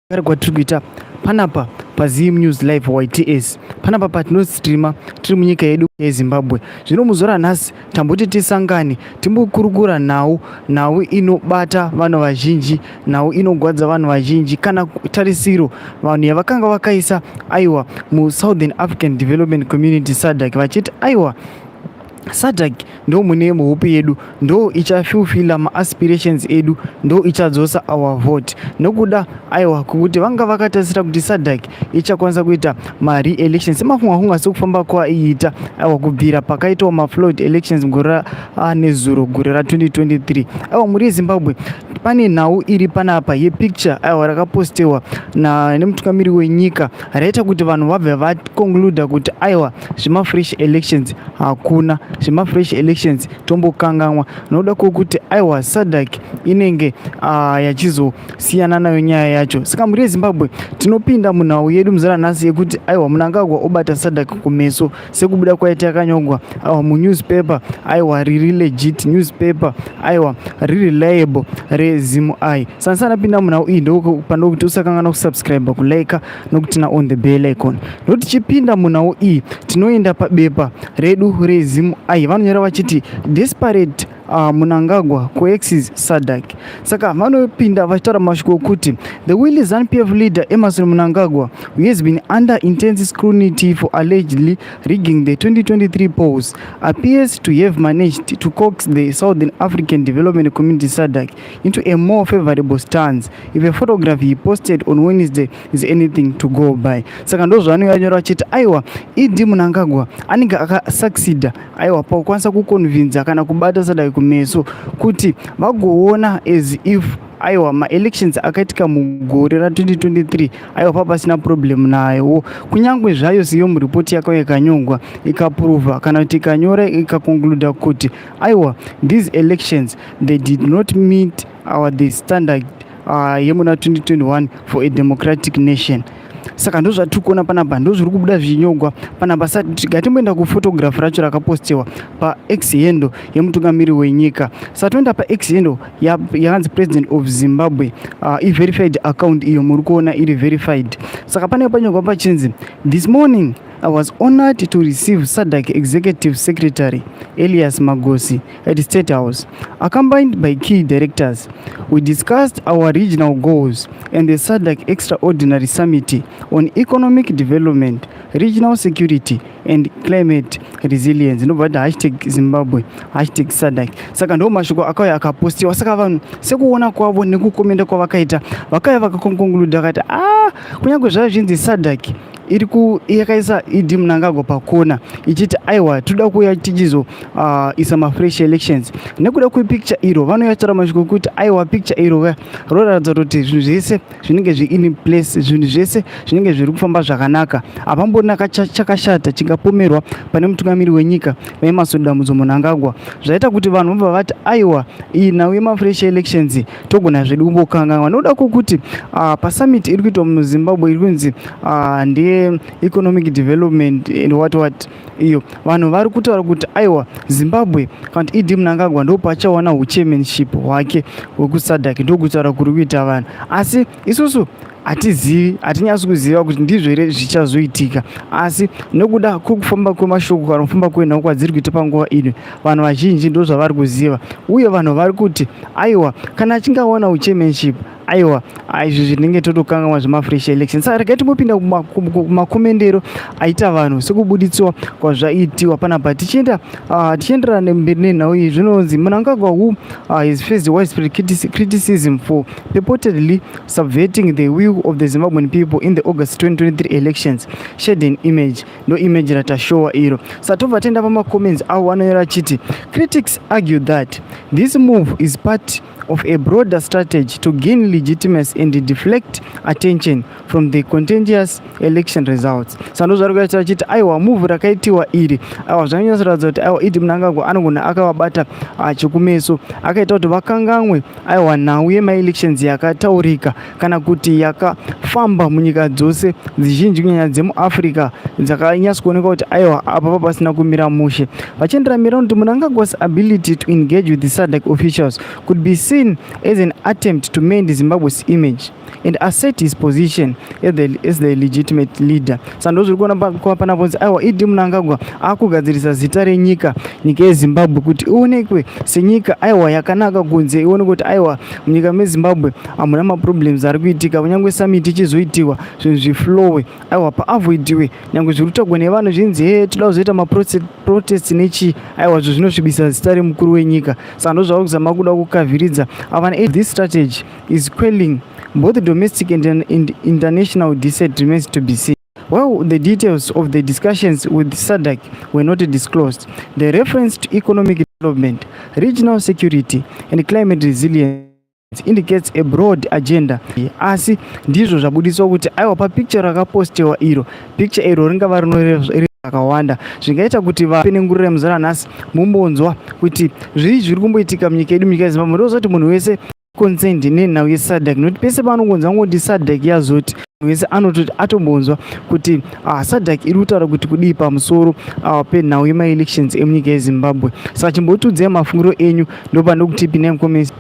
kwatikuita panapa paZim News Live YTS panapa patinostreama tiri munyika yedu yeZimbabwe. Zvino muzora nhasi tamboti tisangane timbokurukura nhau inobata vanhu vazhinji, nhau inogwadza vanhu vazhinji kana tarisiro vanhu yavakanga vakaisa aiwa muSouthern African Development Community SADC vachiti aiwa SADC ndo mune muhope yedu, ndo ichafulfilla maaspirations edu, ndo ichadzosa our vote nokuda aiwa kuti vanga vakatasira kuti SADC ichakwanisa kuita re-elections semafunga sekufamba kwaiita aiwa kubvira pakaitwa maflood elections gore nezuro gore ra2023 aiwa muri Zimbabwe. Pane nhau iri panapa yepicture aiwa rakapostewa nemutungamiri wenyika raita kuti vanhu vabve vaconcluda kuti aiwa zvema-fresh elections hakuna, zvema-fresh elections tombokanganwa noda kwokuti aiwa SADC inenge yachizosiyana nayo nyaya yacho. Saka muri Zimbabwe tinopinda munhau yedu muzara nhasi yekuti aiwa Mnangagwa Obata SADC Kumeso sekubuda kwaita yakanyogwa aiwa munewspaper aiwa riri legit newspaper aiwa riri reliable ZVAITWA. Sana pinda munhau iyi ndo panokuti usakangana kusubscribe, kulike nokuti on the bell icon. Noti chipinda munhau iyi tinoenda pabepa redu reZVAITWA vanonyora vachiti desperate Mnangagwa coexes SADC. Saka vanopinda vachitaura mashoko okuti the Willy ZANU-PF leader Emmerson Mnangagwa, who has been under intense scrutiny for allegedly rigging the 2023 polls, appears to have managed to coax the Southern African Development Community SADC into a more favorable stance if a photograph he posted on Wednesday is anything to go by. Saka ndo zvanonyora vachiti aiwa idi Mnangagwa anenge akasucceeda aiwa pakukwanisa kuconvince kana kubata SADC Kumeso kuti vagoona as if aiwa ma-elections akaitika mugore ra2023 aiwa papasina problem nayo, kunyangwe zvayo siyo muripoti yakayo ikanyongwa ikaprova kana kuti ikanyora ikakonkluda kuti aiwa these elections they did not meet the standard yemuna 2021 for a democratic nation. Saka ndo zvatirikuona panapa, ndo zviri kubuda zvinyogwa panapa. Ngatimboenda kuphotograph racho rakapostewa paX handle yemutungamiri wenyika. Satoenda paX handle yakanzi President of Zimbabwe, i-verified account iyo muri kuona iri verified. Saka pane panyogwa pachinzi this morning I was honored to receive SADC Executive Secretary Elias Magosi at the State House, accompanied by key directors. We discussed our regional goals and the SADC Extraordinary Summit on Economic Development, Regional Security and Climate Resilience. Nobody #Zimbabwe #SADC. Saka ndo mashoko akauya akapostiwa. Saka vanhu sekuona kwavo nekukomenda kwavakaita vakauya vakakonkluda kati kunyangwe zvazvinzi SADC yakaisa idi Mnangagwa pakona ichiti aiwa toda kuya tichizo isa ma-fresh elections nekuda kwepicture iro vanoyataura mashoko kuti aiwa picture iro roratidza kuti zvinhu zvese zvinenge zviin place, zvinhu zvese zvinenge zviri kufamba zvakanaka, hapamborina chakashata chingapomerwa pane mutungamiri wenyika vaEmmerson Mnangagwa. Zvaita kuti vanhu vobva vati aiwa iyi nhau yema-fresh elections togona zvedu kumbokanganwa noda kwokuti pasummit iri kuitwa muZimbabwe iri kunzi ndiye economic development and what iyo vanhu vari kutaura kuti aiwa Zimbabwe kana idi Mnangagwa ndo pachawana uchairmanship hwake hwekuSADC, ndo kutaura kuri kuita vanhu, asi isusu hatizivi, hatinyatsi kuziva kuti ndizvo here zvichazoitika. Asi nokuda kwekufamba kwemashoko kana kufamba kwenhau kwadziri kuita panguva ino, vanhu vazhinji ndo zvavari kuziva, uye vanhu vari kuti aiwa kana achingawana uchairmanship aiwa izvi zvinenge totokanganwa zvema-fresh elections. Saka regai timbopinda kumakomendero aita vanhu sekubuditswa kwazvaitiwa panapa tichienderana nemberi nenhau iyi. Zvinonzi Mnangagwa who has faced widespread criticism for purportedly subverting the will of the Zimbabwean people in the August 2023 elections shared an image, no image ratashowa iro. Saka tobva taenda pamacomments avo vanoyera chiti critics argue that this move is part of a broader strategy to gain legitimacy and deflect attention from the contentious election results. Sando zvari kuita chiti aiwa move rakaitiwa iri aiwa zvanyanya kuratidza kuti aiwa idi Mnangagwa anogona akavabata chikumeso akaita kuti vakanganwe aiwa nhau yema-elections yakataurika kana kuti yakafamba munyika dzose zhinji kunyanya dzemuAfrica dzakanyasa kuoneka kuti aiwa apa pasina kumira mushe. Vachienderamira kuti Mnangagwa's ability to engage with the SADC officials could be seen as an attempt to mend Zimbabwe's image and assert his position as the legitimate leader. Sando zviri kuona panapo kuti aiwa idi Mnangagwa akugadzirisa zita renyika yeZimbabwe kuti ionekwe senyika aiwa yakanaka kunze, ione kuti aiwa munyika meZimbabwe hamuna maproblems ari kuitika, kunyangwe summit ichizoitiwa zvinhu zviflowe aiwa paavoidiwe, nyangwe zviri kutaurwa nevanhu zvinzi toda kuzoita maprotest nechi aiwa zvo zvinosvibisa zita remukuru wenyika. Sando zvava kuzama kuda kukavhiridza avana. This strategy is quelling both domestic and international dissent remains to be seen. While the details of the discussions with SADC were not disclosed, the reference to economic development, regional security and climate resilience indicates a broad agenda. Asi ndizvo zvabudiswa kuti aiwa papicture rakapostewa iro, picture iro ringava rakawanda zvingaita kuti vapenengurira muzara nhasi mumbonzwa kuti zviri kumboitika munyika yedu, munyika yeZimbabwe. Ndozoti munhu wese concerned nenhau yeSADC, nokuti pese paanongonzwa ngoti SADC yazoti wese anototi atombonzwa kuti SADC iri kutaura kuti kudii pamusoro penhau yema elections emunyika yeZimbabwe. Saka chimbotiudzai mafungiro enyu, ndopanokuti pinai mukomesi.